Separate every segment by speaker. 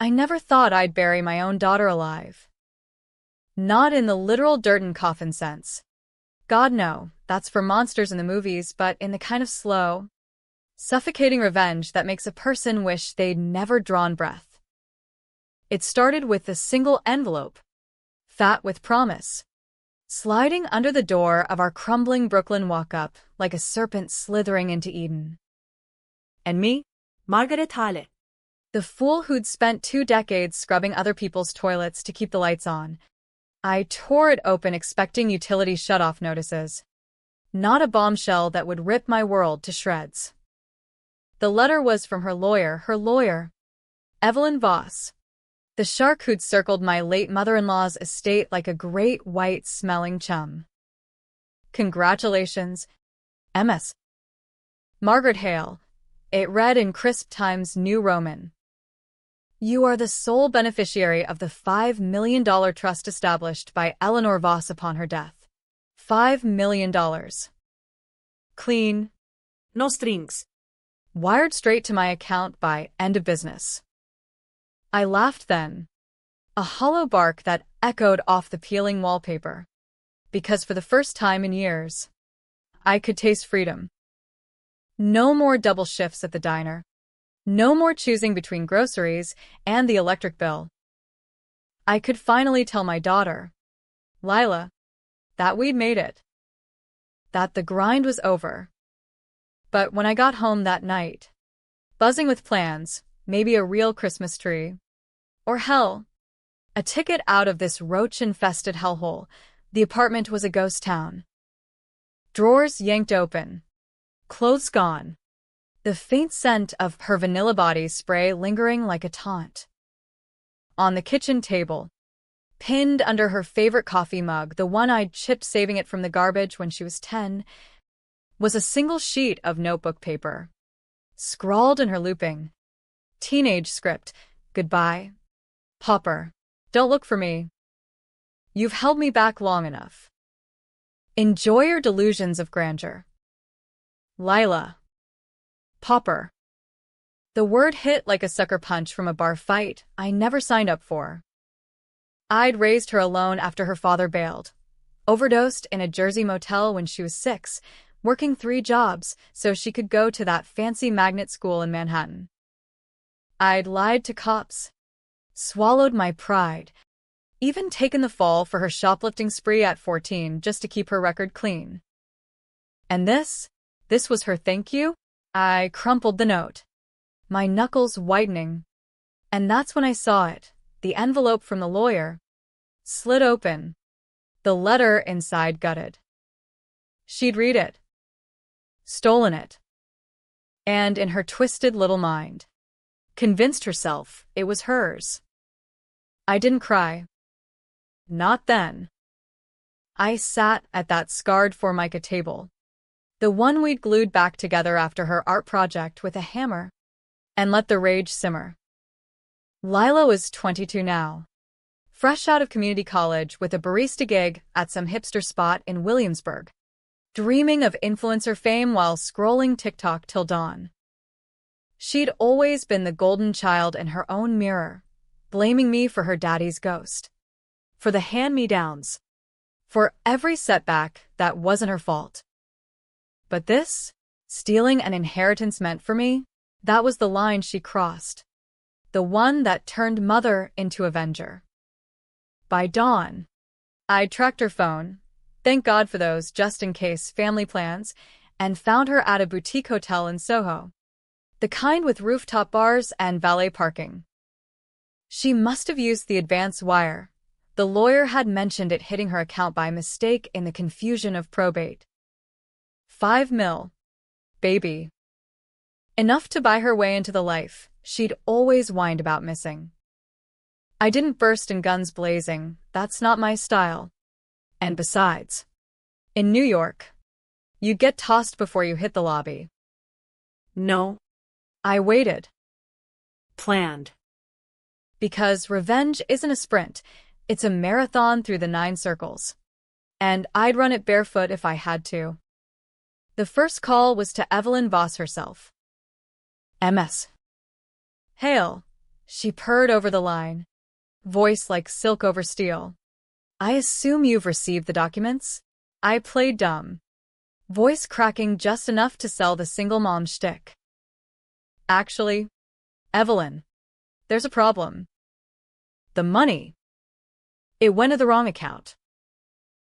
Speaker 1: I never thought I'd bury my own daughter alive. Not in the literal dirt and coffin sense. God no, that's for monsters in the movies, but in the kind of slow, suffocating revenge that makes a person wish they'd never drawn breath. It started with a single envelope, fat with promise, sliding under the door of our crumbling Brooklyn walk-up like a serpent slithering into Eden. And me?
Speaker 2: Margaret Hale.
Speaker 1: The fool who'd spent 2 decades scrubbing other people's toilets to keep the lights on. I tore it open expecting utility shut-off notices. Not a bombshell that would rip my world to shreds. The letter was from her lawyer, Evelyn Voss, the shark who'd circled my late mother-in-law's estate like a great white-smelling chum. Congratulations, MS. Margaret Hale, it read in crisp Times New Roman. You are the sole beneficiary of the $5 million trust established by Eleanor Voss upon her death. $5 million. Clean.
Speaker 2: No strings.
Speaker 1: Wired straight to my account by end of business. I laughed then. A hollow bark that echoed off the peeling wallpaper. Because for the first time in years, I could taste freedom. No more double shifts at the diner. No more choosing between groceries and the electric bill. I could finally tell my daughter, Lila, that we'd made it. That the grind was over. But when I got home that night, buzzing with plans, maybe a real Christmas tree, or hell, a ticket out of this roach-infested hellhole, the apartment was a ghost town. Drawers yanked open. Clothes gone. The faint scent of her vanilla body spray lingering like a taunt. On the kitchen table, pinned under her favorite coffee mug, the one I'd chipped saving it from the garbage when she was 10, was a single sheet of notebook paper. Scrawled in her looping teenage script, goodbye, Popper, don't look for me. You've held me back long enough. Enjoy your delusions of grandeur. Lila. Popper. The word hit like a sucker punch from a bar fight I never signed up for. I'd raised her alone after her father bailed, overdosed in a Jersey motel when she was 6, working 3 jobs so she could go to that fancy magnet school in Manhattan. I'd lied to cops, swallowed my pride, even taken the fall for her shoplifting spree at 14 just to keep her record clean. And this was her thank you? I crumpled the note, my knuckles whitening. And that's when I saw it, the envelope from the lawyer, slid open, the letter inside gutted. She'd read it, stolen it, and in her twisted little mind, convinced herself it was hers. I didn't cry. Not then. I sat at that scarred Formica table, the one we'd glued back together after her art project with a hammer, and let the rage simmer. Lila was 22 now, fresh out of community college with a barista gig at some hipster spot in Williamsburg, dreaming of influencer fame while scrolling TikTok till dawn. She'd always been the golden child in her own mirror, blaming me for her daddy's ghost, for the hand-me-downs, for every setback that wasn't her fault. But this, stealing an inheritance meant for me, that was the line she crossed. The one that turned mother into avenger. By dawn, I'd tracked her phone, thank God for those just-in-case family plans, and found her at a boutique hotel in Soho. The kind with rooftop bars and valet parking. She must have used the advance wire. The lawyer had mentioned it hitting her account by mistake in the confusion of probate. $5 million. Baby. Enough to buy her way into the life she'd always whined about missing. I didn't burst in guns blazing, that's not my style. And besides, in New York, you'd get tossed before you hit the lobby.
Speaker 2: No.
Speaker 1: I waited.
Speaker 2: Planned.
Speaker 1: Because revenge isn't a sprint, it's a marathon through the 9 circles. And I'd run it barefoot if I had to. The first call was to Evelyn Voss herself. MS. Hale, She purred over the line, voice like silk over steel. I assume you've received the documents? I played dumb, voice cracking just enough to sell the single mom shtick. Actually, Evelyn, there's a problem. The money. It went to the wrong account.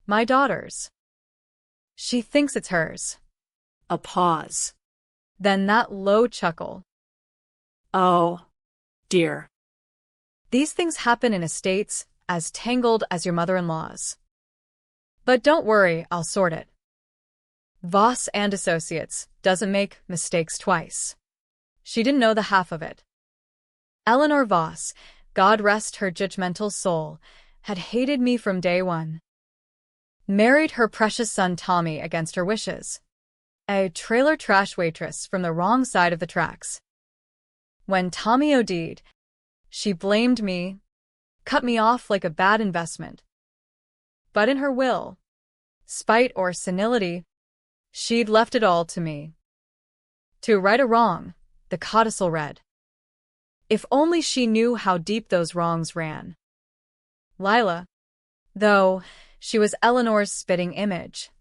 Speaker 1: My daughter's. She thinks it's hers.
Speaker 2: A pause.
Speaker 1: Then that low chuckle.
Speaker 2: Oh, dear.
Speaker 1: These things happen in estates as tangled as your mother-in-law's. But don't worry, I'll sort it. Voss and Associates doesn't make mistakes twice. She didn't know the half of it. Eleanor Voss, God rest her judgmental soul, had hated me from day one. Married her precious son Tommy against her wishes. A trailer trash waitress from the wrong side of the tracks. When Tommy OD'd, she blamed me, cut me off like a bad investment. But in her will, spite or senility, she'd left it all to me. To right a wrong, the codicil read. If only she knew how deep those wrongs ran. Lila, though, she was Eleanor's spitting image.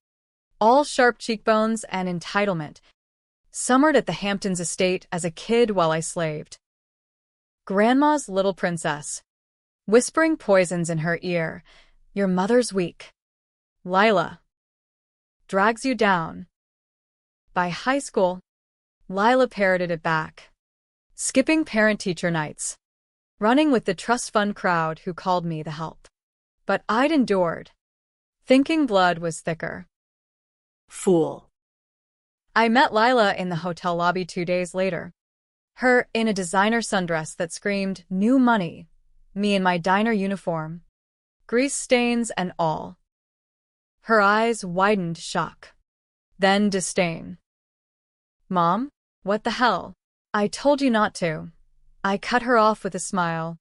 Speaker 1: All sharp cheekbones and entitlement. Summered at the Hamptons estate as a kid while I slaved. Grandma's little princess. Whispering poisons in her ear. Your mother's weak. Lila. Drags you down. By high school, Lila parroted it back. Skipping parent-teacher nights. Running with the trust fund crowd who called me the help. But I'd endured. Thinking blood was thicker.
Speaker 2: Fool.
Speaker 1: I met Lila in the hotel lobby 2 days later. Her in a designer sundress that screamed, new money. Me in my diner uniform. Grease stains and all. Her eyes widened shock. Then disdain. Mom, what the hell? I told you not to. I cut her off with a smile.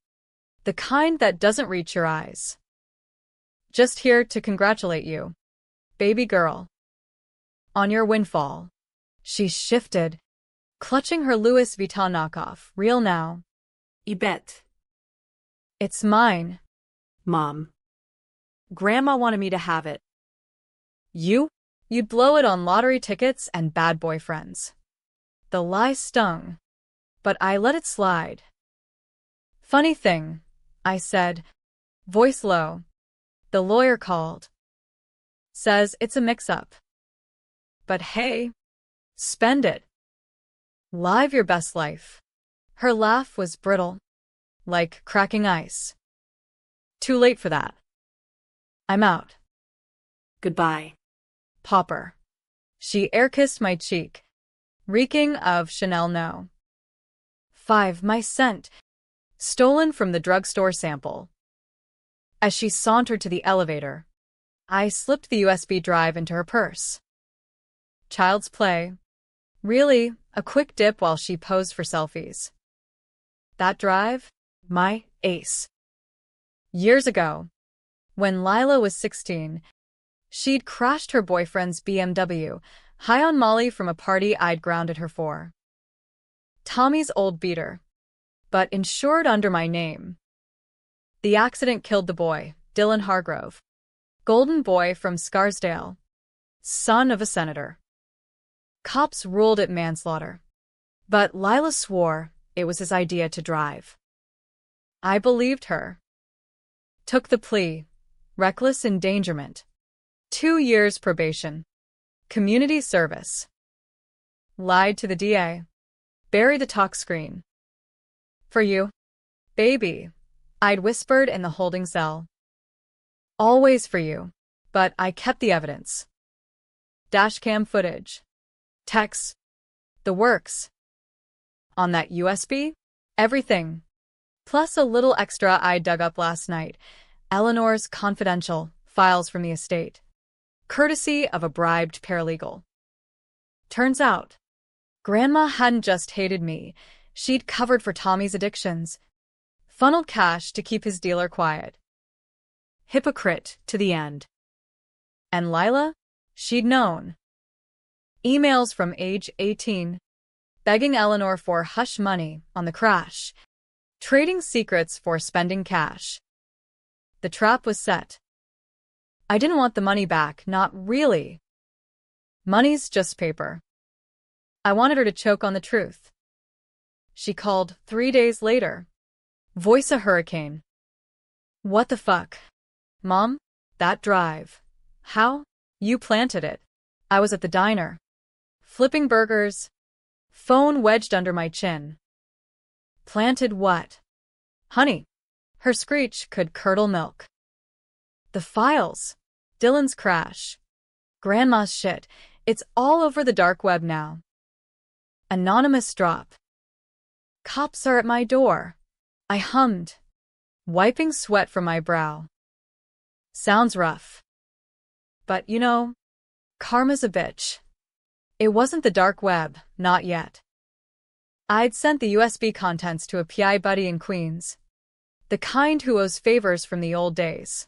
Speaker 1: The kind that doesn't reach your eyes. Just here to congratulate you, baby girl. On your windfall. She shifted, clutching her Louis Vuitton knockoff, real now.
Speaker 2: You bet.
Speaker 1: It's mine.
Speaker 2: Mom. Grandma wanted me to have it.
Speaker 1: You'd blow it on lottery tickets and bad boyfriends. The lie stung, but I let it slide. Funny thing, I said, voice low. The lawyer called. Says it's a mix-up. But hey, spend it. Live your best life. Her laugh was brittle, like cracking ice. Too late for that. I'm out.
Speaker 2: Goodbye.
Speaker 1: Popper. She air-kissed my cheek, reeking of Chanel No. 5 my scent, stolen from the drugstore sample. As she sauntered to the elevator, I slipped the USB drive into her purse. Child's play. Really, a quick dip while she posed for selfies. That drive? My ace. Years ago, when Lila was 16, she'd crashed her boyfriend's BMW, high on Molly from a party I'd grounded her for. Tommy's old beater, but insured under my name. The accident killed the boy, Dylan Hargrove, golden boy from Scarsdale, son of a senator. Cops ruled it manslaughter, but Lila swore it was his idea to drive. I believed her. Took the plea, reckless endangerment. 2 years probation. Community service. Lied to the DA. Buried the talk screen. For you, baby, I'd whispered in the holding cell. Always for you, but I kept the evidence. Dashcam footage. Texts. The works. On that USB? Everything. Plus a little extra I dug up last night. Eleanor's confidential files from the estate. Courtesy of a bribed paralegal. Turns out, Grandma hadn't just hated me, she'd covered for Tommy's addictions. Funneled cash to keep his dealer quiet. Hypocrite to the end. And Lila? She'd known. Emails from age 18, begging Eleanor for hush money on the crash. Trading secrets for spending cash. The trap was set. I didn't want the money back, not really. Money's just paper. I wanted her to choke on the truth. She called 3 days later. Voice a hurricane. What the fuck? Mom? That drive. How? You planted it. I was at the diner. Flipping burgers. Phone wedged under my chin. Planted what? Honey. Her screech could curdle milk. The files. Dylan's crash. Grandma's shit. It's all over the dark web now. Anonymous drop. Cops are at my door. I hummed, wiping sweat from my brow. Sounds rough. But karma's a bitch. It wasn't the dark web, not yet. I'd sent the USB contents to a PI buddy in Queens. The kind who owes favors from the old days.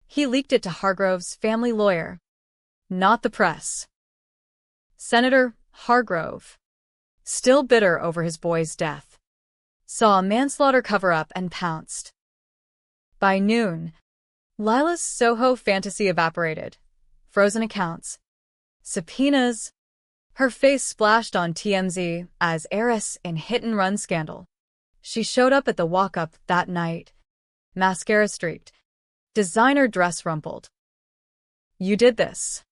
Speaker 1: He leaked it to Hargrove's family lawyer. Not the press. Senator Hargrove, still bitter over his boy's death, saw a manslaughter cover-up and pounced. By noon, Lila's Soho fantasy evaporated. Frozen accounts. Subpoenas. Her face splashed on TMZ as heiress in hit-and-run scandal. She showed up at the walk-up that night. Mascara streaked. Designer dress rumpled. You did this.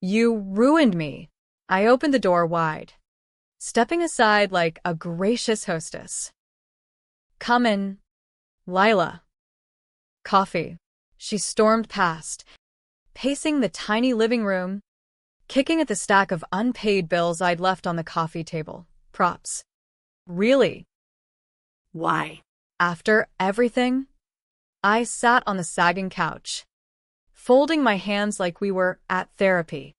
Speaker 1: You ruined me. I opened the door wide, stepping aside like a gracious hostess. Come in, Lila. Coffee. She stormed past, pacing the tiny living room, kicking at the stack of unpaid bills I'd left on the coffee table. Props. Really?
Speaker 2: Why?
Speaker 1: After everything? I sat on the sagging couch, folding my hands like we were at therapy.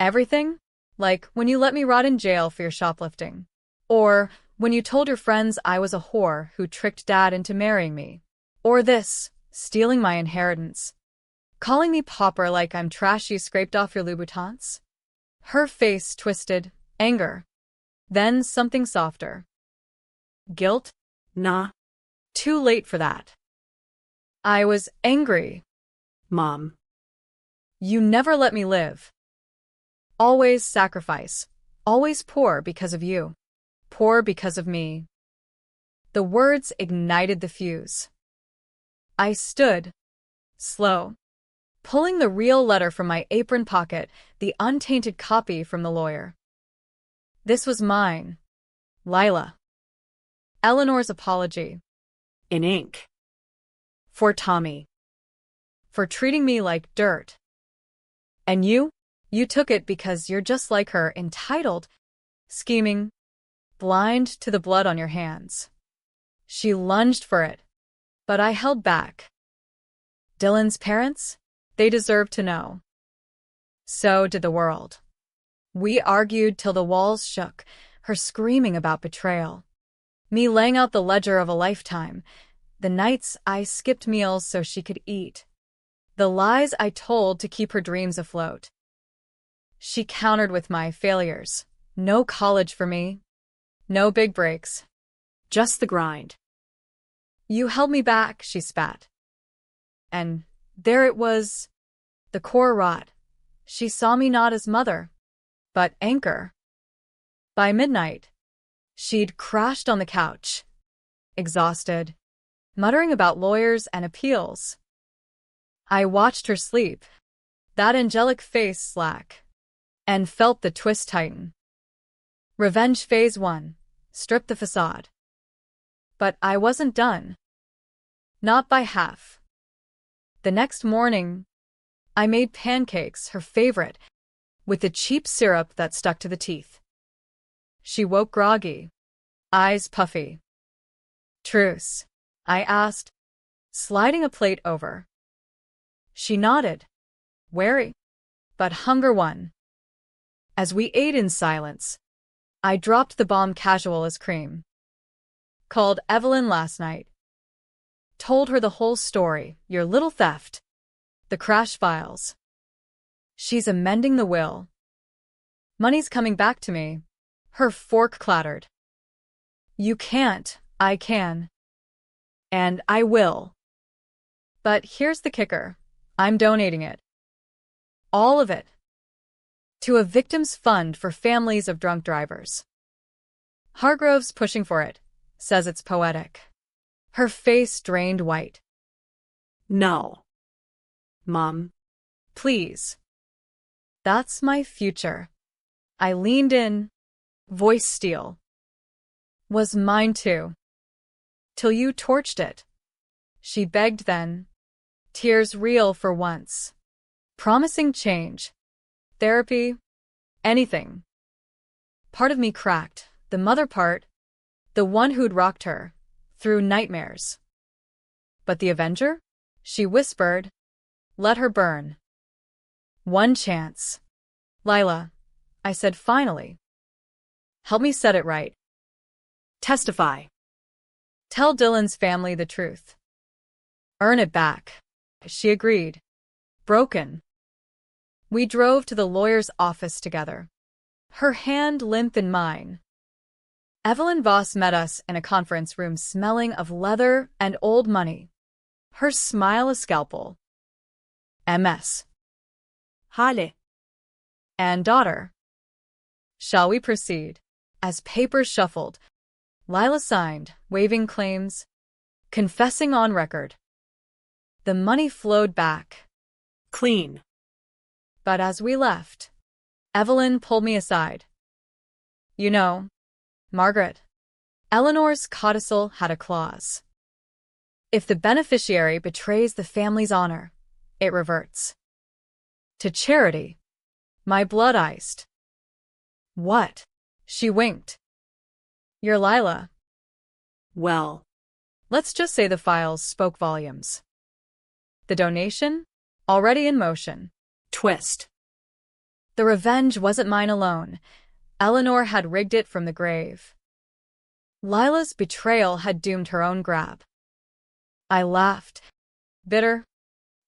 Speaker 1: Everything? Like when you let me rot in jail for your shoplifting. Or when you told your friends I was a whore who tricked Dad into marrying me. Or this, stealing my inheritance. Calling me pauper like I'm trash you scraped off your Louboutins. Her face twisted. Anger. Then something softer. Guilt?
Speaker 2: Nah.
Speaker 1: Too late for that. I was angry.
Speaker 2: Mom.
Speaker 1: You never let me live. Always sacrifice. Always poor because of you. Poor because of me. The words ignited the fuse. I stood, slow, pulling the real letter from my apron pocket, the untainted copy from the lawyer. This was mine. Lila. Eleanor's apology.
Speaker 2: In ink.
Speaker 1: For Tommy. For treating me like dirt. And you? You took it because you're just like her, entitled, scheming, blind to the blood on your hands. She lunged for it, but I held back. Dylan's parents? They deserved to know. So did the world. We argued till the walls shook, her screaming about betrayal. Me laying out the ledger of a lifetime, the nights I skipped meals so she could eat, the lies I told to keep her dreams afloat. She countered with my failures. No college for me. No big breaks.
Speaker 2: Just the grind.
Speaker 1: You held me back, she spat. And there it was. The core rot. She saw me not as mother, but anchor. By midnight, she'd crashed on the couch, exhausted, muttering about lawyers and appeals. I watched her sleep, that angelic face slack, and felt the twist tighten. Revenge phase 1. Strip the facade. But I wasn't done. Not by half. The next morning, I made pancakes, her favorite, with the cheap syrup that stuck to the teeth. She woke groggy, eyes puffy. Truce? I asked, sliding a plate over. She nodded, wary, but hunger won. As we ate in silence, I dropped the bomb casual as cream. Called Evelyn last night. Told her the whole story, your little theft. The crash files. She's amending the will. Money's coming back to me. Her fork clattered. You can't, I can. And I will. But here's the kicker. I'm donating it. All of it. To a victims fund for families of drunk drivers. Hargrove's pushing for it, says it's poetic. Her face drained white.
Speaker 2: No. Mom.
Speaker 1: Please. That's my future. I leaned in, voice steel. Was mine too. Till you torched it. She begged then, tears real for once. Promising change. Therapy. Anything. Part of me cracked, the mother part, the one who'd rocked her, through nightmares. But the Avenger? She whispered. Let her burn. One chance. Lila, I said finally. Help me set it right.
Speaker 2: Testify.
Speaker 1: Tell Dylan's family the truth. Earn it back. She agreed. Broken. We drove to the lawyer's office together. Her hand limp in mine. Evelyn Voss met us in a conference room smelling of leather and old money. Her smile a scalpel. MS.
Speaker 2: Hale.
Speaker 1: And daughter. Shall we proceed? As papers shuffled, Lila signed, waiving claims, confessing on record. The money flowed back.
Speaker 2: Clean.
Speaker 1: But as we left, Evelyn pulled me aside. You know, Margaret, Eleanor's codicil had a clause. If the beneficiary betrays the family's honor, it reverts. To charity. My blood iced. What? She winked. You're Lila.
Speaker 2: Well.
Speaker 1: Let's just say the files spoke volumes. The donation? Already in motion.
Speaker 2: Twist.
Speaker 1: The revenge wasn't mine alone. Eleanor had rigged it from the grave. Lila's betrayal had doomed her own grab. I laughed, bitter,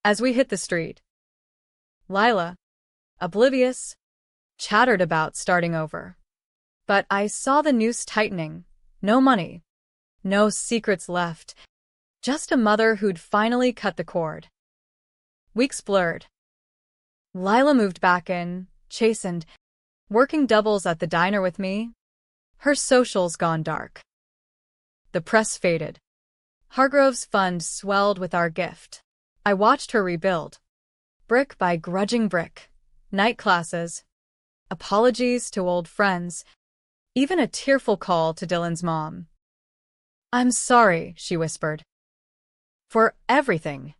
Speaker 1: as we hit the street. Lila, oblivious, chattered about starting over. But I saw the noose tightening. No money. No secrets left. Just a mother who'd finally cut the cord. Weeks blurred. Lila moved back in, chastened, working doubles at the diner with me. Her socials gone dark. The press faded. Hargrove's fund swelled with our gift. I watched her rebuild. Brick by grudging brick. Night classes. Apologies to old friends. Even a tearful call to Dylan's mom. I'm sorry, she whispered. For everything.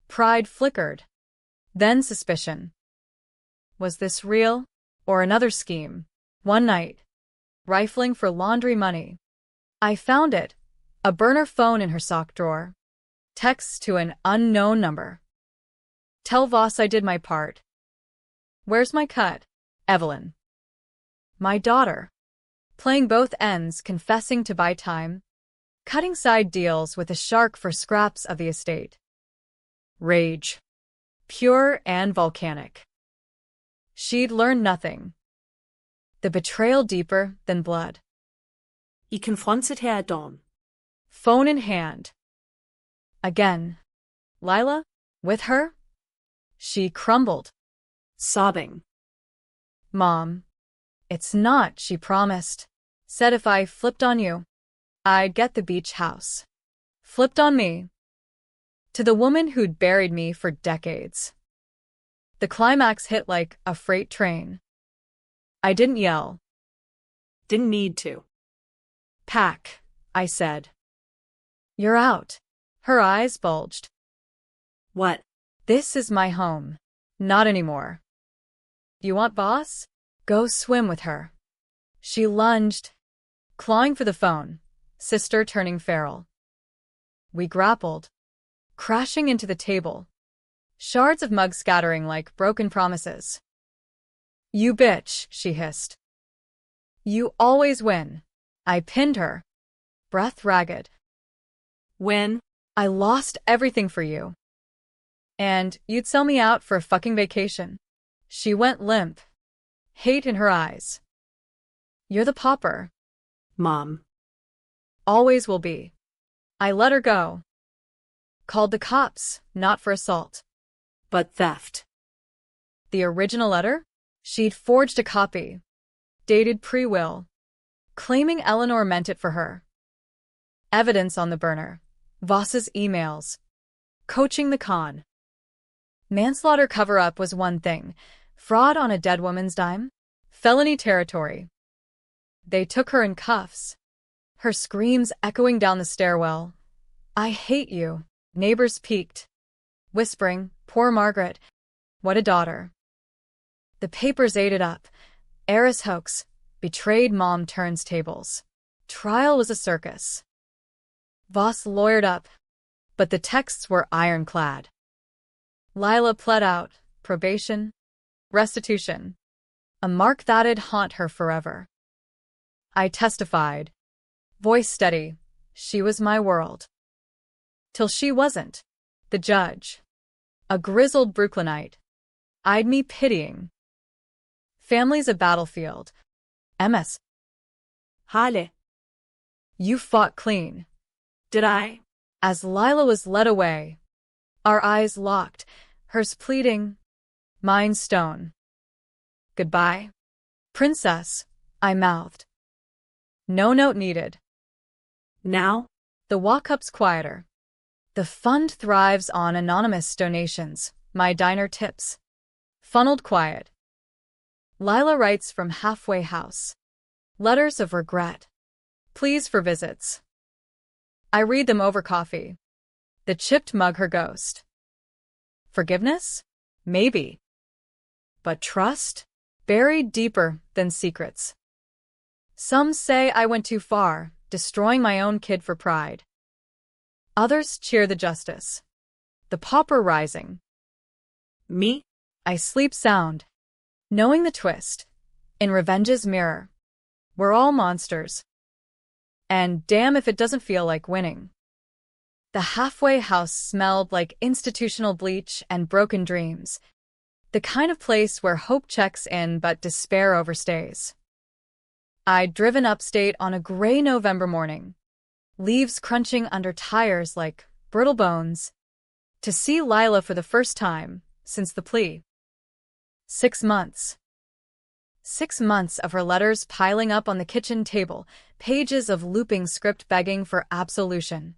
Speaker 1: Pride flickered. Then suspicion. Was this real? Or another scheme? One night, rifling for laundry money, I found it. A burner phone in her sock drawer. Texts to an unknown number. Tell Voss I did my part. Where's my cut? Evelyn. My daughter. Playing both ends, confessing to buy time. Cutting side deals with a shark for scraps of the estate. Rage. Pure and volcanic. She'd learned nothing. The betrayal deeper than blood.
Speaker 2: I confronted her dawn.
Speaker 1: Phone in hand. Again. Lila? With her? She crumbled.
Speaker 2: Sobbing.
Speaker 1: Mom. It's not, she promised. Said if I flipped on you, I'd get the beach house. Flipped on me. To the woman who'd buried me for decades. The climax hit like a freight train. I didn't yell.
Speaker 2: Didn't need to.
Speaker 1: Pack, I said. You're out. Her eyes bulged.
Speaker 2: What?
Speaker 1: This is my home. Not anymore. You want boss? Go swim with her. She lunged, clawing for the phone, sister turning feral. We grappled, crashing into the table. Shards of mug scattering like broken promises. You bitch, she hissed. You always win. I pinned her, breath ragged.
Speaker 2: When?
Speaker 1: I lost everything for you. And you'd sell me out for a fucking vacation. She went limp, hate in her eyes. You're the pauper.
Speaker 2: Mom.
Speaker 1: Always will be. I let her go. Called the cops, not for assault,
Speaker 2: but theft.
Speaker 1: The original letter? She'd forged a copy, dated pre-will, claiming Eleanor meant it for her. Evidence on the burner. Voss's emails. Coaching the con. Manslaughter cover-up was one thing. Fraud on a dead woman's dime? Felony territory. They took her in cuffs. Her screams echoing down the stairwell. I hate you. Neighbors peeked, whispering, poor Margaret. What a daughter. The papers ate it up. Heiress hoax. Betrayed mom turns tables. Trial was a circus. Voss lawyered up, but the texts were ironclad. Lila pled out, probation, restitution, a mark that'd haunt her forever. I testified, voice steady, she was my world. Till she wasn't. The judge, a grizzled Brooklynite, eyed me pitying. Family's a battlefield. MS.
Speaker 2: Hale.
Speaker 1: You fought clean.
Speaker 2: Did I?
Speaker 1: As Lila was led away, our eyes locked, hers pleading, mine stone. Goodbye, princess, I mouthed. No note needed.
Speaker 2: Now?
Speaker 1: The walk-up's quieter. The fund thrives on anonymous donations, my diner tips. Funneled quiet. Lila writes from halfway house. Letters of regret. Pleas for visits. I read them over coffee. The chipped mug her ghost. Forgiveness? Maybe. But trust? Buried deeper than secrets. Some say I went too far, destroying my own kid for pride. Others cheer the justice. The pauper rising.
Speaker 2: Me?
Speaker 1: I sleep sound, knowing the twist. In revenge's mirror. We're all monsters. And damn if it doesn't feel like winning. The halfway house smelled like institutional bleach and broken dreams. The kind of place where hope checks in but despair overstays. I'd driven upstate on a gray November morning, leaves crunching under tires like brittle bones, to see Lila for the first time since the plea. 6 months. 6 months of her letters piling up on the kitchen table, pages of looping script begging for absolution,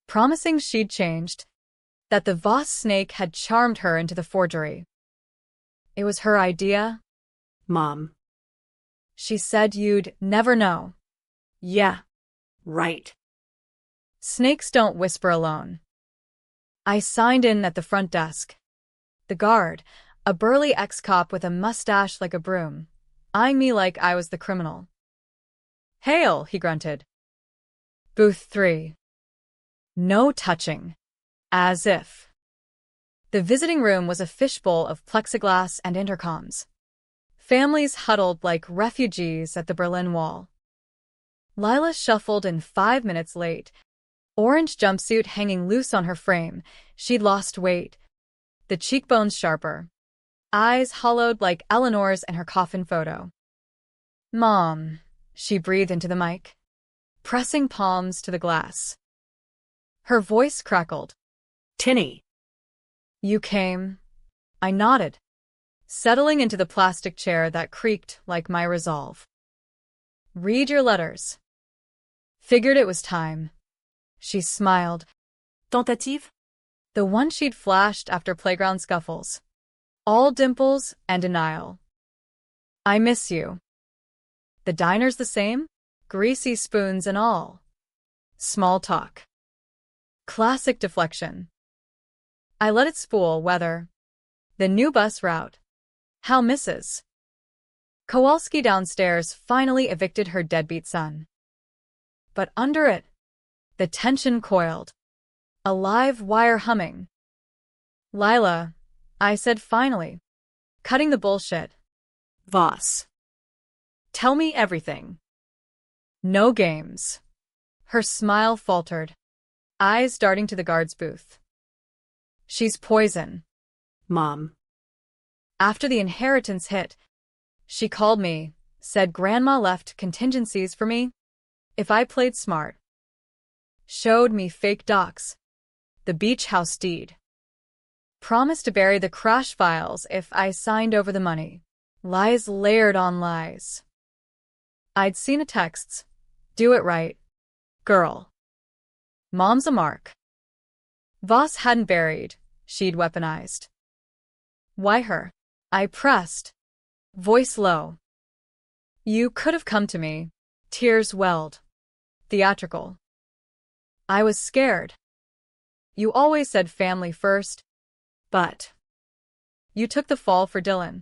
Speaker 1: promising she'd changed, that the Voss snake had charmed her into the forgery. It was her idea.
Speaker 2: Mom.
Speaker 1: She said you'd never know.
Speaker 2: Yeah. Right.
Speaker 1: Snakes don't whisper alone. I signed in at the front desk. The guard, a burly ex-cop with a mustache like a broom, eyeing me like I was the criminal. Hail, he grunted. Booth 3. No touching. As if. The visiting room was a fishbowl of plexiglass and intercoms. Families huddled like refugees at the Berlin Wall. Lila shuffled in 5 minutes late. Orange jumpsuit hanging loose on her frame. She'd lost weight. The cheekbones sharper. Eyes hollowed like Eleanor's in her coffin photo. Mom, she breathed into the mic, pressing palms to the glass. Her voice crackled.
Speaker 2: Tinny.
Speaker 1: You came. I nodded, settling into the plastic chair that creaked like my resolve. Read your letters. Figured it was time. She smiled.
Speaker 2: Tentative?
Speaker 1: The one she'd flashed after playground scuffles. All dimples and denial. I miss you. The diner's the same? Greasy spoons and all. Small talk. Classic deflection. I let it spool whether. The new bus route. How Mrs. Kowalski downstairs finally evicted her deadbeat son. But under it, the tension coiled. A live wire humming. Lila, I said finally, cutting the bullshit.
Speaker 2: Voss.
Speaker 1: Tell me everything. No games. Her smile faltered, eyes darting to the guard's booth. She's poison.
Speaker 2: Mom.
Speaker 1: After the inheritance hit, she called me, said Grandma left contingencies for me. If I played smart. Showed me fake docs. The beach house deed. Promised to bury the crash files if I signed over the money. Lies layered on lies. I'd seen the texts. Do it right. Girl. Mom's a mark. Voss hadn't buried. She'd weaponized. Why her? I pressed. Voice low. You could have come to me. Tears welled. Theatrical. I was scared. You always said family first. But you took the fall for Dylan.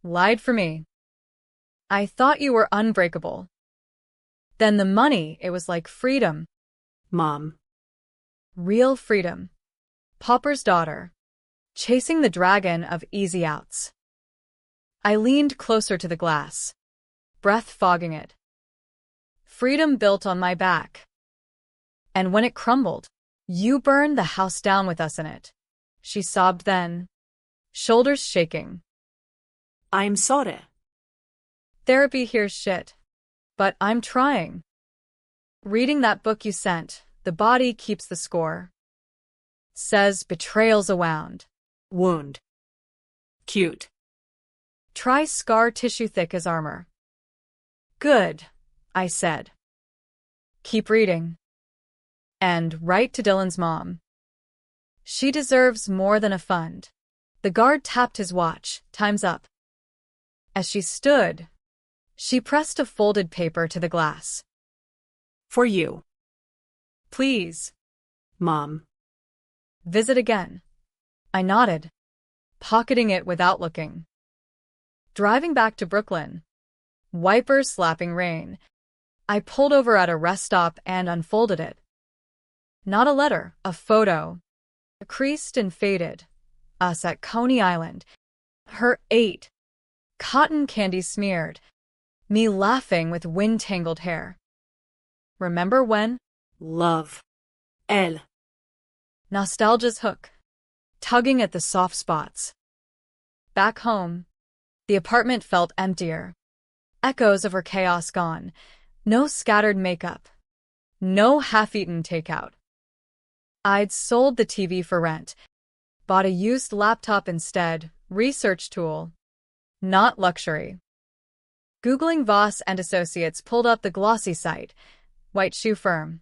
Speaker 1: Lied for me. I thought you were unbreakable. Then the money, it was like freedom.
Speaker 2: Mom.
Speaker 1: Real freedom. Pauper's daughter. Chasing the dragon of easy outs. I leaned closer to the glass, breath fogging it. Freedom built on my back. And when it crumbled, you burned the house down with us in it. She sobbed then, shoulders shaking.
Speaker 2: I'm sorry.
Speaker 1: Therapy here's shit. But I'm trying. Reading that book you sent, The Body Keeps the Score. Says betrayal's a
Speaker 2: wound. Cute.
Speaker 1: Try scar tissue thick as armor. Good, I said. Keep reading. And write to Dylan's mom. She deserves more than a fund. The guard tapped his watch. Time's up. As she stood, she pressed a folded paper to the glass.
Speaker 2: For you.
Speaker 1: Please.
Speaker 2: Mom.
Speaker 1: Visit again. I nodded, pocketing it without looking. Driving back to Brooklyn, wipers slapping rain, I pulled over at a rest stop and unfolded it. Not a letter, a photo. Creased and faded. Us at Coney Island. Her 8. Cotton candy smeared. Me laughing with wind-tangled hair. Remember when?
Speaker 2: Love. Elle.
Speaker 1: Nostalgia's hook. Tugging at the soft spots. Back home, the apartment felt emptier. Echoes of her chaos gone. No scattered makeup. No half-eaten takeout. I'd sold the TV for rent. Bought a used laptop instead, research tool. Not luxury. Googling Voss and Associates pulled up the glossy site. White shoe firm.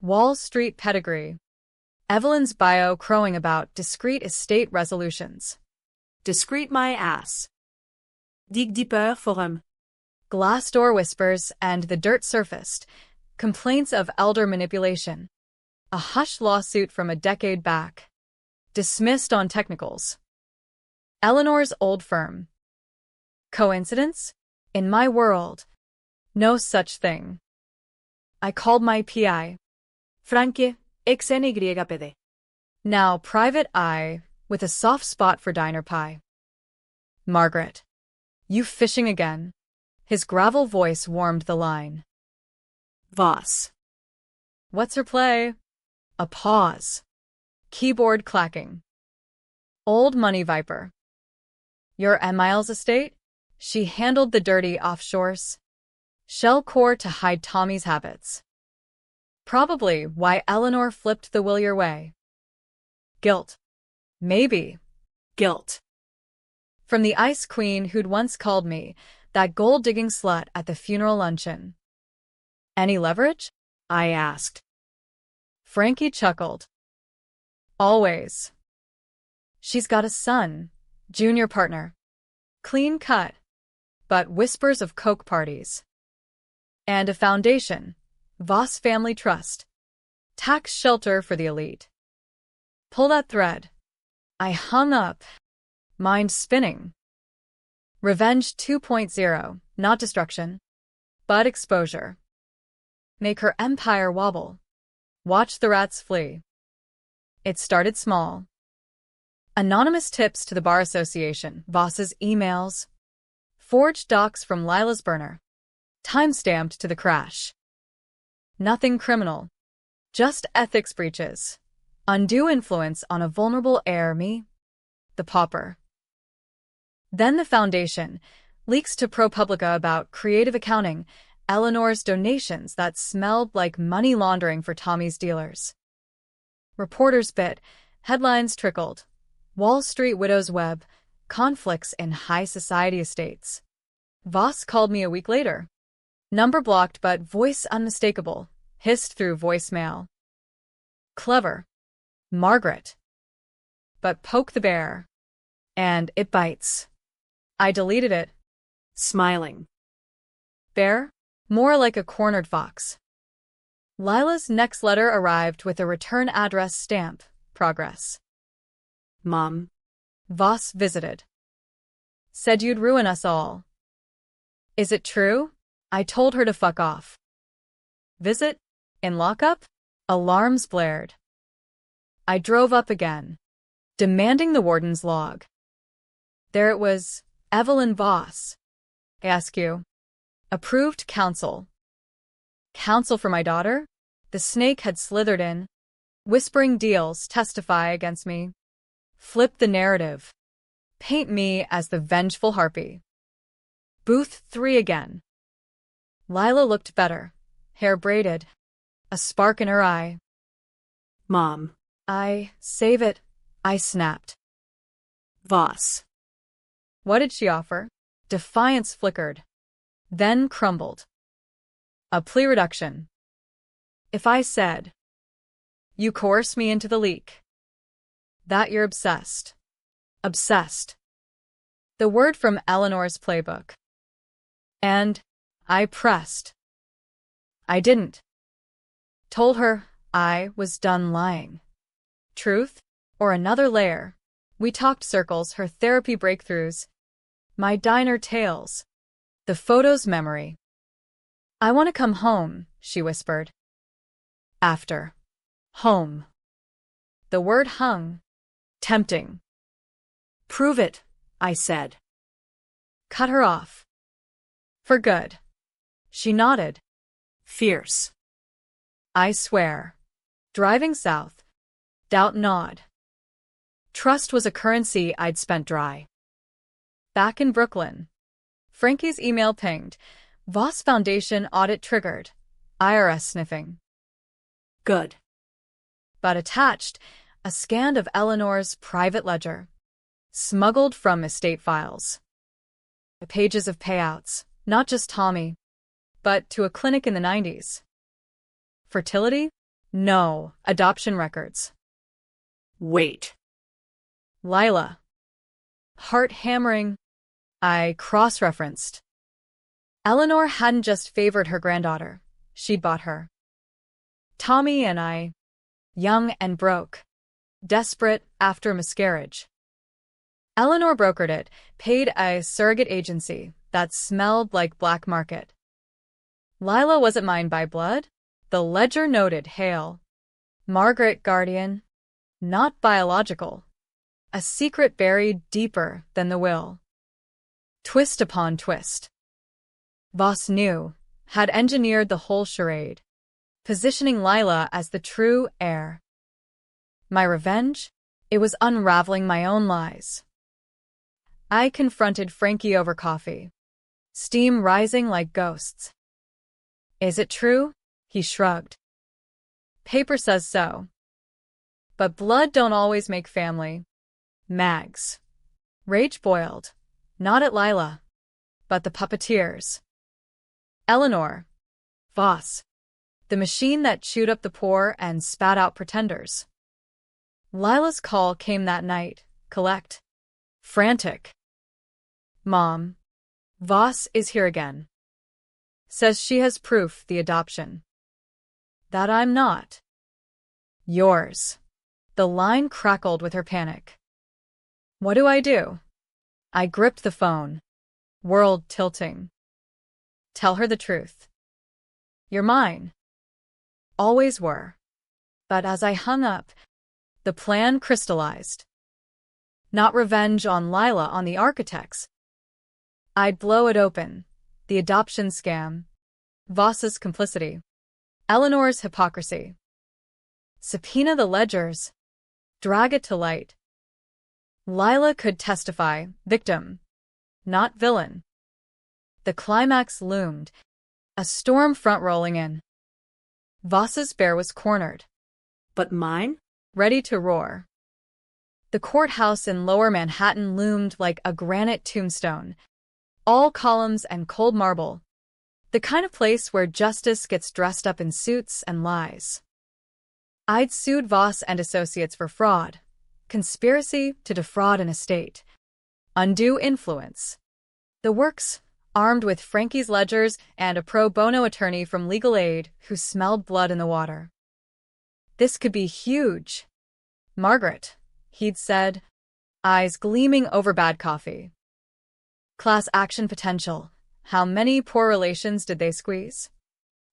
Speaker 1: Wall Street pedigree. Evelyn's bio crowing about discreet estate resolutions.
Speaker 2: Discreet my ass. Dig deeper forum.
Speaker 1: Glassdoor whispers and the dirt surfaced. Complaints of elder manipulation. A hush lawsuit from a decade back. Dismissed on technicals. Eleanor's old firm. Coincidence? In my world, no such thing. I called my PI.
Speaker 2: Frankie, XNYPD.
Speaker 1: Now private eye, with a soft spot for diner pie. Margaret. You fishing again? His gravel voice warmed the line.
Speaker 2: Voss.
Speaker 1: What's her play? A pause. Keyboard clacking. Old money viper. Your N. Miles estate? She handled the dirty offshores. Shell core to hide Tommy's habits. Probably why Eleanor flipped the will your way. Guilt. Maybe.
Speaker 2: Guilt.
Speaker 1: From the ice queen who'd once called me, that gold-digging slut at the funeral luncheon. Any leverage? I asked. Frankie chuckled. Always. She's got a son, junior partner. Clean cut. But whispers of coke parties. And a foundation, Voss Family Trust. Tax shelter for the elite. Pull that thread. I hung up, mind spinning. Revenge 2.0, not destruction, but exposure. Make her empire wobble. Watch the rats flee. It started small. Anonymous tips to the Bar Association, Voss's emails. Forged docs from Lila's burner. Time-stamped to the crash. Nothing criminal. Just ethics breaches. Undue influence on a vulnerable heir, me. The pauper. Then the foundation. Leaks to ProPublica about creative accounting. Eleanor's donations that smelled like money laundering for Tommy's dealers. Reporters bit, headlines trickled. Wall Street widow's web, conflicts in high society estates. Voss called me a week later. Number blocked but voice unmistakable, hissed through voicemail. Clever. Margaret. But poke the bear. And it bites. I deleted it.
Speaker 2: Smiling.
Speaker 1: Bear? More like a cornered fox. Lila's next letter arrived with a return address stamp. Progress.
Speaker 2: Mom.
Speaker 1: Voss visited. Said you'd ruin us all. Is it true? I told her to fuck off. Visit? In lockup? Alarms blared. I drove up again, demanding the warden's log. There it was, Evelyn Voss. Askew. Approved counsel. Counsel for my daughter? The snake had slithered in, whispering deals testify against me. Flip the narrative. Paint me as the vengeful harpy. Booth 3 again. Lila looked better, hair braided, a spark in her eye.
Speaker 2: Mom.
Speaker 1: Save it, I snapped.
Speaker 2: Voss.
Speaker 1: What did she offer? Defiance flickered, then crumbled. A plea reduction. If I said, you coerced me into the leak, that you're obsessed. Obsessed. The word from Eleanor's playbook. And I pressed. I didn't. Told her I was done lying. Truth? Or another layer. We talked circles, her therapy breakthroughs. My diner tales. The photos memory. I want to come home, she whispered. After. Home. The word hung. Tempting.
Speaker 2: Prove it, I said.
Speaker 1: Cut her off. For good. She nodded.
Speaker 2: Fierce.
Speaker 1: I swear. Driving south. Doubt nod. Trust was a currency I'd spent dry. Back in Brooklyn. Frankie's email pinged. Voss Foundation audit triggered. IRS sniffing.
Speaker 2: Good.
Speaker 1: But attached, a scan of Eleanor's private ledger. Smuggled from estate files. The pages of payouts, not just Tommy, but to a clinic in the 90s. Fertility? No. Adoption records.
Speaker 2: Wait.
Speaker 1: Lila. Heart hammering. I cross-referenced. Eleanor hadn't just favored her granddaughter. She'd bought her. Tommy and I. Young and broke. Desperate after miscarriage. Eleanor brokered it, paid a surrogate agency that smelled like black market. Lila wasn't mine by blood. The ledger noted Hale. Margaret guardian. Not biological. A secret buried deeper than the will. Twist upon twist. Voss knew, had engineered the whole charade, positioning Lila as the true heir. My revenge? It was unraveling my own lies. I confronted Frankie over coffee, steam rising like ghosts. Is it true? He shrugged. Paper says so. But blood don't always make family. Mags. Rage boiled, not at Lila, but the puppeteers. Eleanor. Voss. The machine that chewed up the poor and spat out pretenders. Lila's call came that night, collect. Frantic. Mom. Voss is here again. Says she has proof the adoption. That I'm not. Yours. The line crackled with her panic. What do I do? I gripped the phone. World tilting. Tell her the truth. You're mine. Always were. But as I hung up, the plan crystallized. Not revenge on Lila on the architects. I'd blow it open. The adoption scam. Voss's complicity. Eleanor's hypocrisy. Subpoena the ledgers. Drag it to light. Lila could testify, victim, not villain. The climax loomed, A storm front rolling in. Voss's bear was cornered,
Speaker 2: But mine?
Speaker 1: ready to roar. The courthouse in Lower Manhattan loomed like a granite tombstone, all columns and cold marble, the kind of place where justice gets dressed up in suits and lies. I'd sued Voss and Associates for fraud, conspiracy to defraud an estate, undue influence. The works, armed with Frankie's ledgers and a pro bono attorney from legal aid who smelled blood in the water. This could be huge. Margaret, he'd said, eyes gleaming over bad coffee. Class action potential. How many poor relations did they squeeze?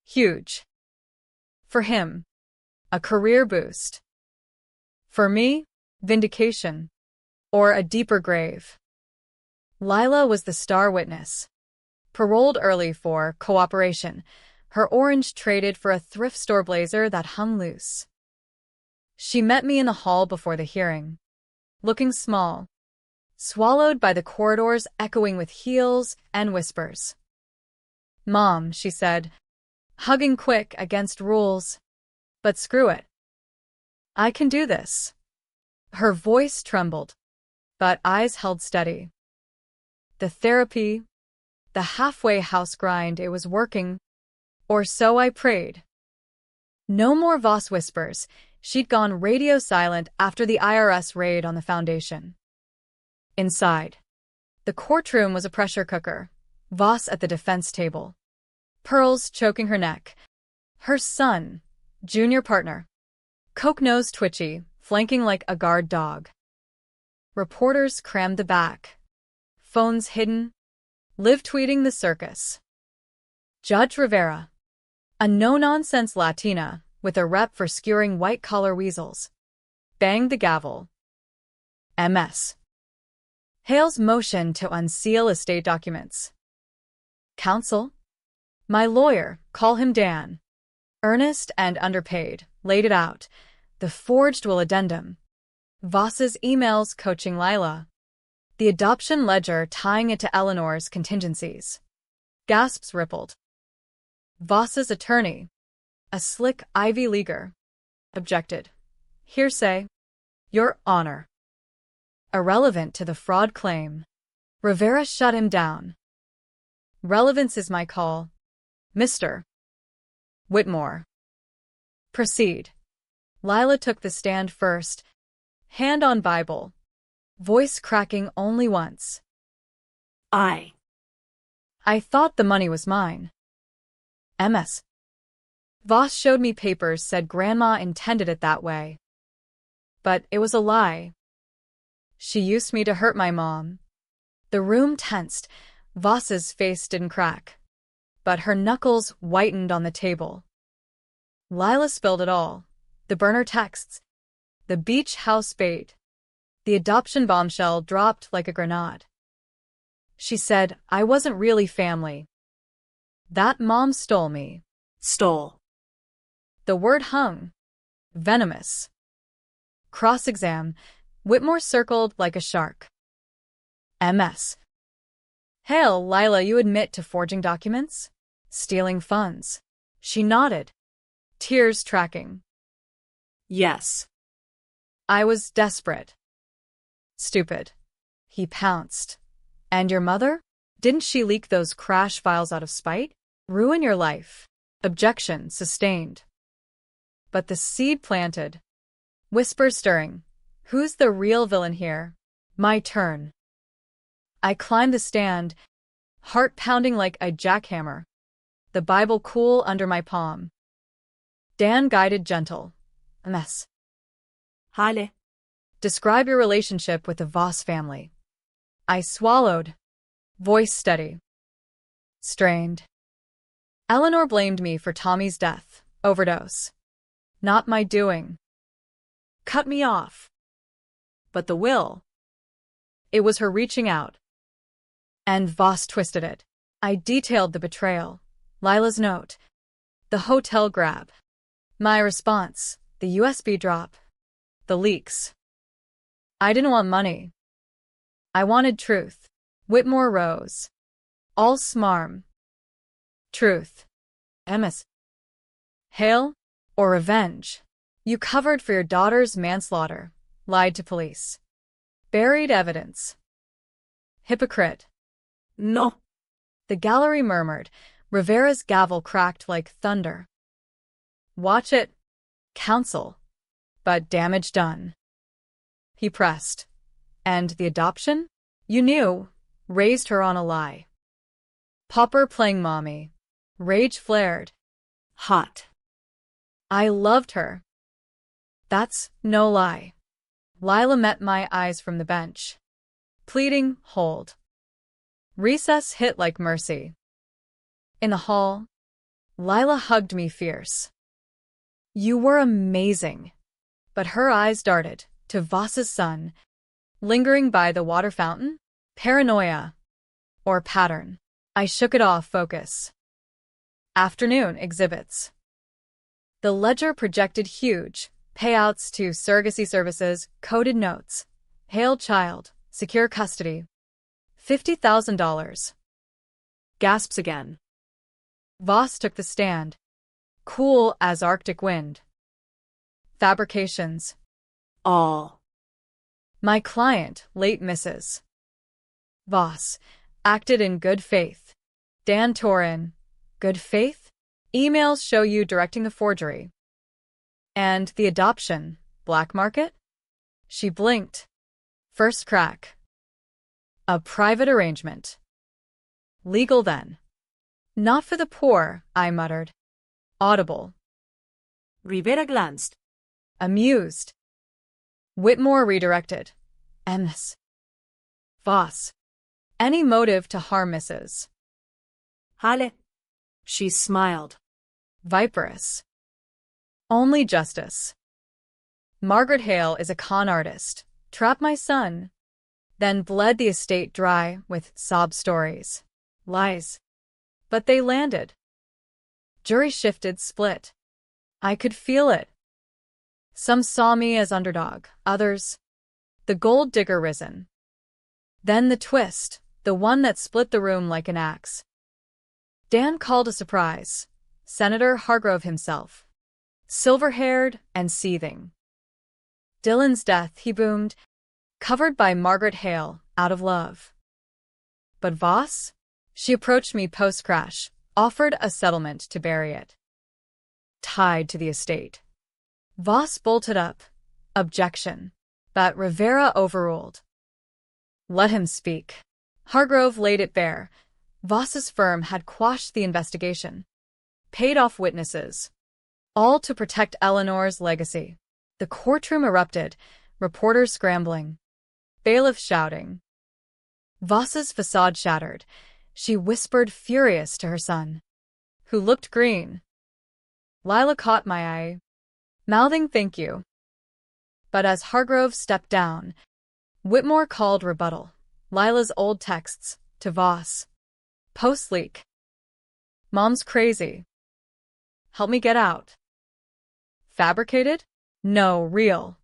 Speaker 1: Huge. For him, a career boost. For me, vindication. Or a deeper grave. Lila was the star witness. Paroled early for cooperation, her orange traded for a thrift store blazer that hung loose. She met me in the hall before the hearing, looking small, swallowed by the corridors echoing with heels and whispers. "Mom," she said, hugging quick against rules. "But screw it. I can do this." Her voice trembled, but eyes held steady. The therapy, the halfway house grind, it was working, or so I prayed. No more Voss whispers. She'd gone radio silent after the IRS raid on the foundation. Inside, the courtroom was a pressure cooker, Voss at the defense table, pearls choking her neck. Her son, junior partner, coke-nosed twitchy, flanking like a guard dog. Reporters crammed the back, phones hidden, live tweeting the circus. Judge Rivera, a no-nonsense Latina with a rep for skewering white-collar weasels, banged the gavel. MS. Hale's motion to unseal estate documents. Counsel? My lawyer, call him Dan. Earnest and underpaid, laid it out. The forged will addendum. Voss's emails coaching Lila. The adoption ledger tying it to Eleanor's contingencies. Gasps rippled. Voss's attorney, a slick Ivy Leaguer, objected. Hearsay. Your Honor. Irrelevant to the fraud claim. Rivera shut him down. Relevance is my call, Mr. Whitmore. Proceed. Lila took the stand first, hand on Bible, voice cracking only once. I thought the money was mine. MS. Voss showed me papers, said Grandma intended it that way. But it was a lie. She used me to hurt my mom. The room tensed. Voss's face didn't crack, but her knuckles whitened on the table. Lila spilled it all. The burner texts, the beach house bait, the adoption bombshell dropped like a grenade. She said, I wasn't really family. That mom stole me. Stole. The word hung. Venomous. Cross-exam. Whitmore circled like a shark. MS. Hale, Lila, you admit to forging documents? Stealing funds? She nodded, tears tracking. Yes. I was desperate. Stupid. He pounced. And your mother? Didn't she leak those crash files out of spite? Ruin your life. Objection sustained. But the seed planted. Whispers stirring. Who's the real villain here? My turn. I climbed the stand, heart pounding like a jackhammer, the Bible cool under my palm. Dan guided gentle. MS. Hale. Describe your relationship with the Voss family. I swallowed, voice steady. Strained. Eleanor blamed me for Tommy's death, overdose. Not my doing. Cut me off. But the will. It was her reaching out. And Voss twisted it. I detailed the betrayal, Lila's note, the hotel grab. My response, the USB drop, the leaks. I didn't want money. I wanted truth. Whitmore rose. All smarm. Truth.
Speaker 2: MS.
Speaker 1: Hail or revenge? You covered for your daughter's manslaughter, lied to police. Buried evidence. Hypocrite.
Speaker 2: No.
Speaker 1: The gallery murmured. Rivera's gavel cracked like thunder. Watch it, counsel. But damage done. He pressed. And the adoption? You knew. Raised her on a lie. Popper playing mommy. Rage flared.
Speaker 2: Hot.
Speaker 1: I loved her. That's no lie. Lila met my eyes from the bench. Pleading, hold. Recess hit like mercy. In the hall, Lila hugged me fierce. You were amazing. But her eyes darted to Voss's son, lingering by the water fountain. Paranoia. Or pattern. I shook it off focus. Afternoon exhibits. The ledger projected huge. Payouts to surrogacy services, coded notes. Hail child, secure custody. $50,000.
Speaker 2: Gasps again.
Speaker 1: Voss took the stand. Cool as Arctic wind. Fabrications.
Speaker 2: All.
Speaker 1: My client, late Mrs. Voss, acted in good faith. Dan Torin, good faith? Emails show you directing the forgery. And the adoption, black market? She blinked. First crack. A private arrangement. Legal then. Not for the poor, I muttered. Audible.
Speaker 2: Rivera glanced.
Speaker 1: Amused. Whitmore redirected. MS. Voss. Any motive to harm Mrs.
Speaker 2: Hale. She smiled.
Speaker 1: Viperous. Only justice. Margaret Hale is a con artist. Trapped my son. Then bled the estate dry with sob stories. Lies. But they landed. Jury shifted, split. I could feel it. Some saw me as underdog, others, the gold digger risen. Then the twist, the one that split the room like an axe. Dan called a surprise. Senator Hargrove himself. Silver-haired and seething. Dylan's death, he boomed, covered by Margaret Hale, out of love. But Voss? She approached me post-crash, offered a settlement to bury it. Tied to the estate. Voss bolted up. Objection. But Rivera overruled. Let him speak. Hargrove laid it bare. Voss's firm had quashed the investigation. Paid off witnesses. All to protect Eleanor's legacy. The courtroom erupted, reporters scrambling. Bailiffs shouting. Voss's facade shattered. She whispered furious to her son, who looked green. Lila caught my eye, mouthing thank you. But as Hargrove stepped down, Whitmore called rebuttal. Lila's old texts, to Voss. Post leak. Mom's crazy. Help me get out. Fabricated? No, real.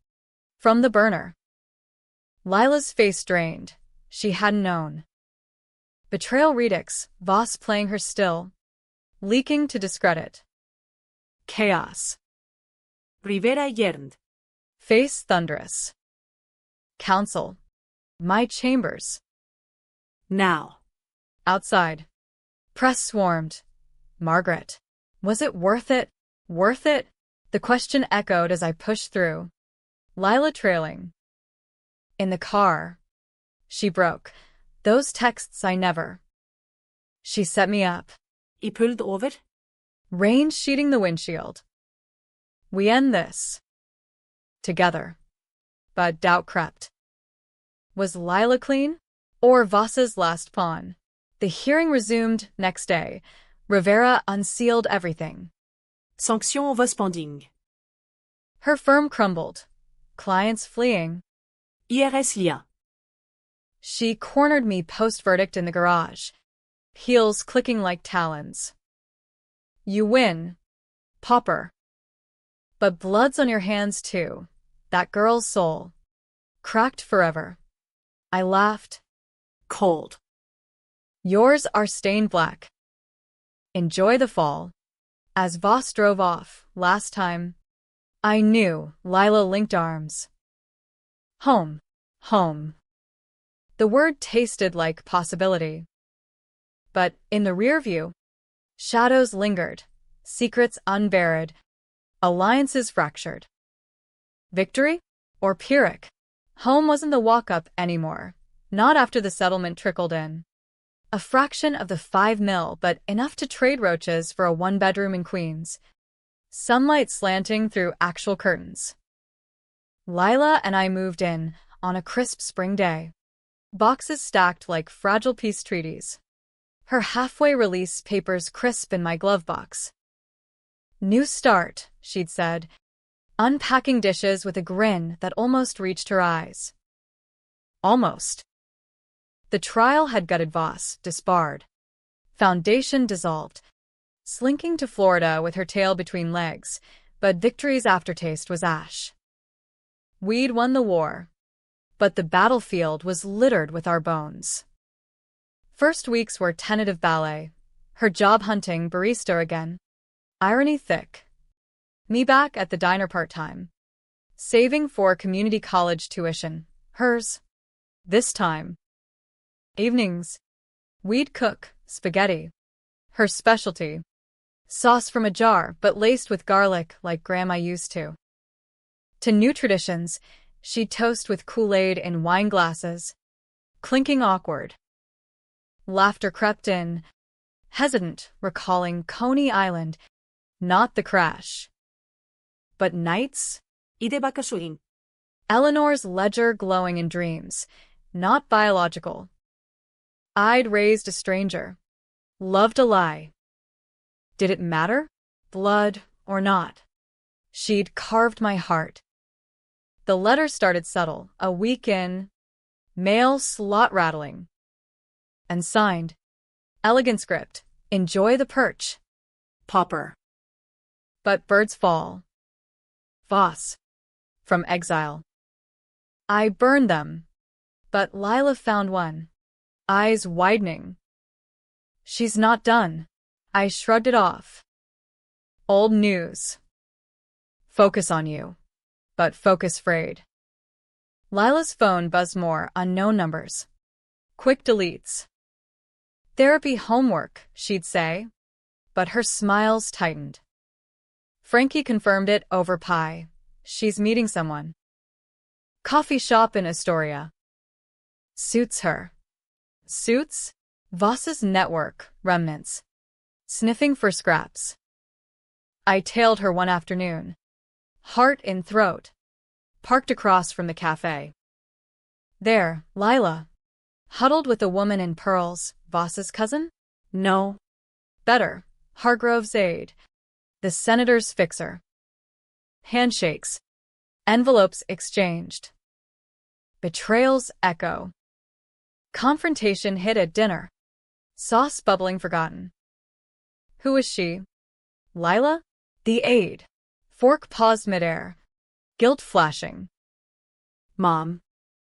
Speaker 1: From the burner. Lila's face drained. She hadn't known. Betrayal redux, Voss playing her still. Leaking to discredit. Chaos.
Speaker 2: Rivera yearned.
Speaker 1: Face thunderous. Counsel. My chambers.
Speaker 2: Now.
Speaker 1: Outside. Press swarmed. Margaret. Was it worth it? Worth it? The question echoed as I pushed through. Lila trailing. In the car. She broke. Those texts I never. She set me up.
Speaker 2: I pulled over.
Speaker 1: Rain sheeting the windshield. We end this. Together. But doubt crept. Was Lila clean? Or Voss's last pawn? The hearing resumed next day. Rivera unsealed everything.
Speaker 2: Sanction was pending.
Speaker 1: Her firm crumbled. Clients fleeing.
Speaker 2: IRS lien.
Speaker 1: She cornered me post-verdict in the garage. Heels clicking like talons. You win, pauper. But blood's on your hands too. That girl's soul. Cracked forever. I laughed.
Speaker 2: Cold.
Speaker 1: Yours are stained black. Enjoy the fall. As Voss drove off, last time, I knew. Lila linked arms. Home. Home. The word tasted like possibility. But in the rear view, shadows lingered, secrets unburied, alliances fractured. Victory? Or Pyrrhic? Home wasn't the walk-up anymore, not after the settlement trickled in. A fraction of the 5 mil, but enough to trade roaches for a one-bedroom in Queens. Sunlight slanting through actual curtains. Lila and I moved in on a crisp spring day. Boxes stacked like fragile peace treaties. Her halfway release papers crisp in my glove box. New start, she'd said, unpacking dishes with a grin that almost reached her eyes. Almost. The trial had gutted Voss, disbarred. Foundation dissolved. Slinking to Florida with her tail between legs, but victory's aftertaste was ash. We'd won the war, but the battlefield was littered with our bones. First weeks were tentative ballet, her job hunting barista again. Irony thick. Me back at the diner part-time. Saving for community college tuition, hers. This time. Evenings. We'd cook spaghetti. Her specialty. Sauce from a jar, but laced with garlic like Grandma used to. To new traditions, she'd toast with Kool-Aid in wine glasses. Clinking awkward. Laughter crept in, hesitant, recalling Coney Island, not the crash. But nights?
Speaker 2: Idę bakashuin.
Speaker 1: Eleanor's ledger glowing in dreams, not biological. I'd raised a stranger. Loved a lie. Did it matter? Blood or not? She'd carved my heart. The letter started subtle, a week in, mail slot rattling. And signed. Elegant script. Enjoy the perch.
Speaker 2: Pauper.
Speaker 1: But birds fall. Voss. From exile. I burned them. But Lila found one. Eyes widening. She's not done. I shrugged it off. Old news. Focus on you. But focus frayed. Lila's phone buzzed more, unknown numbers. Quick deletes. Therapy homework, she'd say. But her smiles tightened. Frankie confirmed it over pie. She's meeting someone. Coffee shop in Astoria. Suits her. Suits? Voss's network, remnants. Sniffing for scraps. I tailed her one afternoon. Heart in throat. Parked across from the cafe. There, Lila. Huddled with a woman in pearls, Voss's cousin? No. Better, Hargrove's aide. The senator's fixer. Handshakes. Envelopes exchanged. Betrayal's echo. Confrontation hit at dinner. Sauce bubbling forgotten. Who was she? Lila? The aide. Fork paused midair. Guilt flashing. Mom.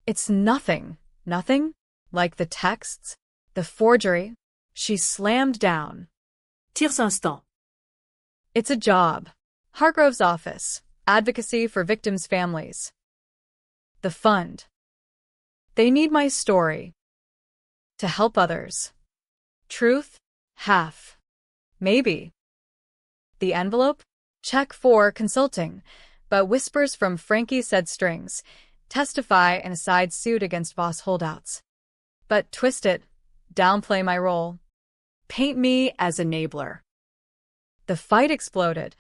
Speaker 1: It's nothing. Nothing? Like the texts? The forgery? She slammed down.
Speaker 2: Tires instant.
Speaker 1: It's a job. Hargrove's office. Advocacy for victims' families. The fund. They need my story. To help others. Truth? Half. Maybe. The envelope? Check for consulting, but whispers from Frankie said strings. Testify in a side suit against Voss holdouts. But twist it. Downplay my role. Paint me as enabler. The fight exploded.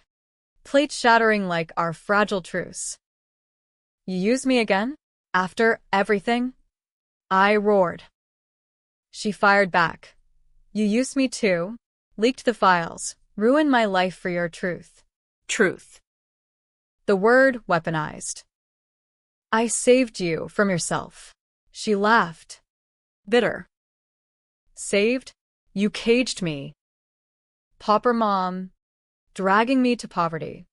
Speaker 1: Plates shattering like our fragile truce. You use me again? After everything? I roared. She fired back. You used me too. Leaked the files. Ruined my life for your truth.
Speaker 2: Truth.
Speaker 1: The word weaponized. I saved you from yourself. She laughed. Bitter. Saved? You caged me. Pauper mom. Dragging me to poverty.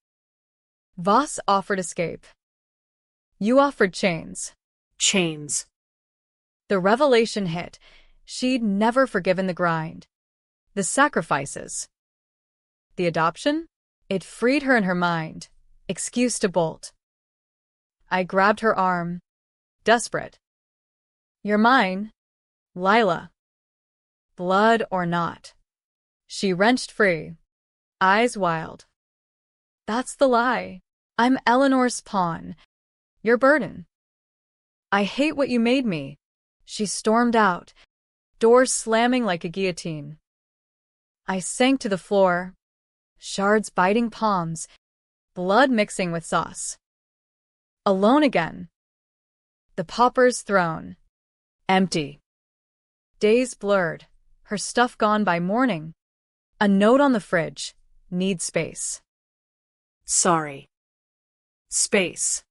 Speaker 1: Voss offered escape. You offered chains.
Speaker 2: Chains.
Speaker 1: The revelation hit. She'd never forgiven the grind. The sacrifices. The adoption? It freed her in her mind. Excuse to bolt. I grabbed her arm. Desperate. You're mine, Lila. Blood or not. She wrenched free. Eyes wild. That's the lie. I'm Eleanor's pawn. Your burden. I hate what you made me. She stormed out, doors slamming like a guillotine. I sank to the floor, shards biting palms, blood mixing with sauce. Alone again. The pauper's throne. Empty. Days blurred, her stuff gone by morning. A note on the fridge. Need space.
Speaker 2: Sorry. Space.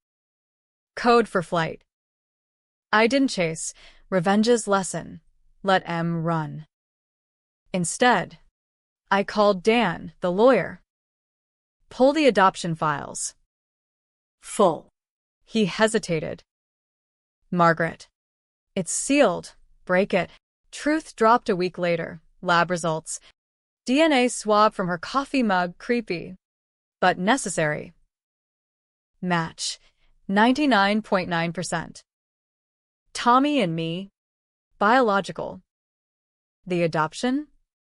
Speaker 1: Code for flight. I didn't chase. Revenge's lesson. Let M run. Instead, I called Dan, the lawyer. Pull the adoption files.
Speaker 2: Full.
Speaker 1: He hesitated. Margaret. It's sealed. Break it. Truth dropped a week later. Lab results. DNA swab from her coffee mug. Creepy. But necessary. Match. 99.9%. Tommy and me. Biological. The adoption?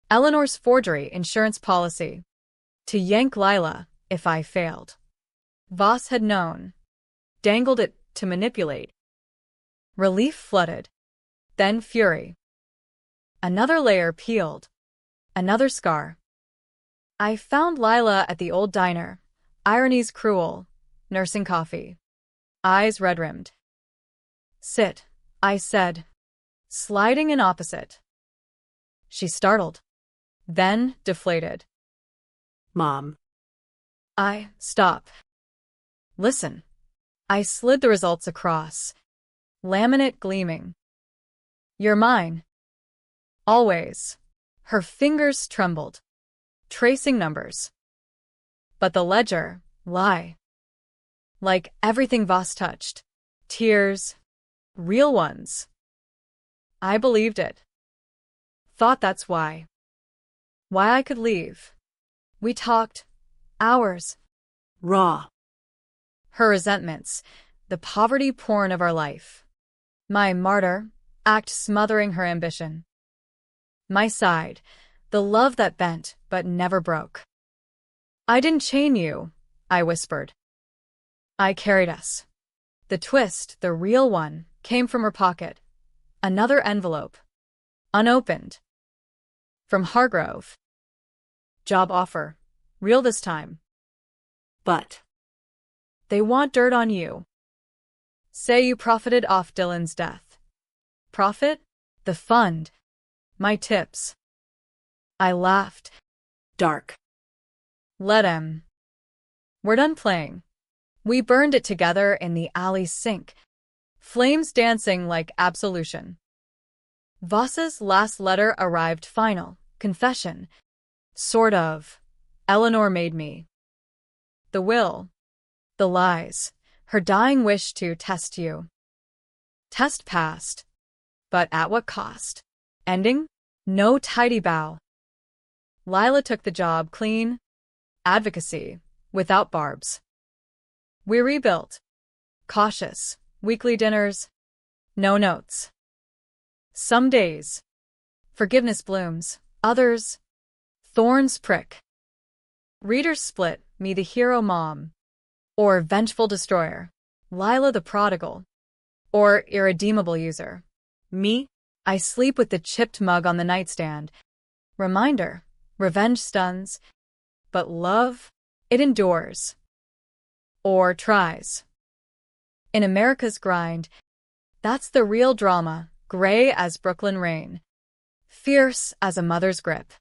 Speaker 1: Eleanor's forgery insurance policy. To yank Lila, if I failed. Voss had known. Dangled it to manipulate. Relief flooded. Then fury. Another layer peeled. Another scar. I found Lila at the old diner. Irony's cruel. Nursing coffee. Eyes red-rimmed. Sit, I said. Sliding in opposite. She startled. Then deflated.
Speaker 2: Mom.
Speaker 1: Stop. Listen. I slid the results across. Laminate gleaming. You're mine. Always. Her fingers trembled. Tracing numbers. But the ledger, lie. Like everything Voss touched. Tears. Real ones. I believed it. Thought that's why. Why I could leave. We talked. Hours.
Speaker 2: Raw.
Speaker 1: Her resentments. The poverty porn of our life. My martyr. Act smothering her ambition. My side. The love that bent, but never broke. I didn't chain you, I whispered. I carried us. The twist, the real one, came from her pocket. Another envelope. Unopened. From Hargrove. Job offer. Real this time.
Speaker 2: But.
Speaker 1: They want dirt on you. Say you profited off Dylan's death. Profit? The fund. My tips. I laughed.
Speaker 2: Dark.
Speaker 1: Let him. We're done playing. We burned it together in the alley sink. Flames dancing like absolution. Voss's last letter arrived final. Confession. Sort of. Eleanor made me. The will. The lies. Her dying wish to test you. Test passed. But at what cost? Ending? No tidy bow. Lila took the job clean. Advocacy. Without barbs. We rebuilt. Cautious. Weekly dinners. No notes. Some days. Forgiveness blooms. Others. Thorns prick. Readers split. Me the hero mom. Or vengeful destroyer. Lila the prodigal. Or irredeemable user. Me? I sleep with the chipped mug on the nightstand. Reminder. Revenge stuns. But love? It endures. Or tries. In America's grind, that's the real drama, gray as Brooklyn rain. Fierce as a mother's grip.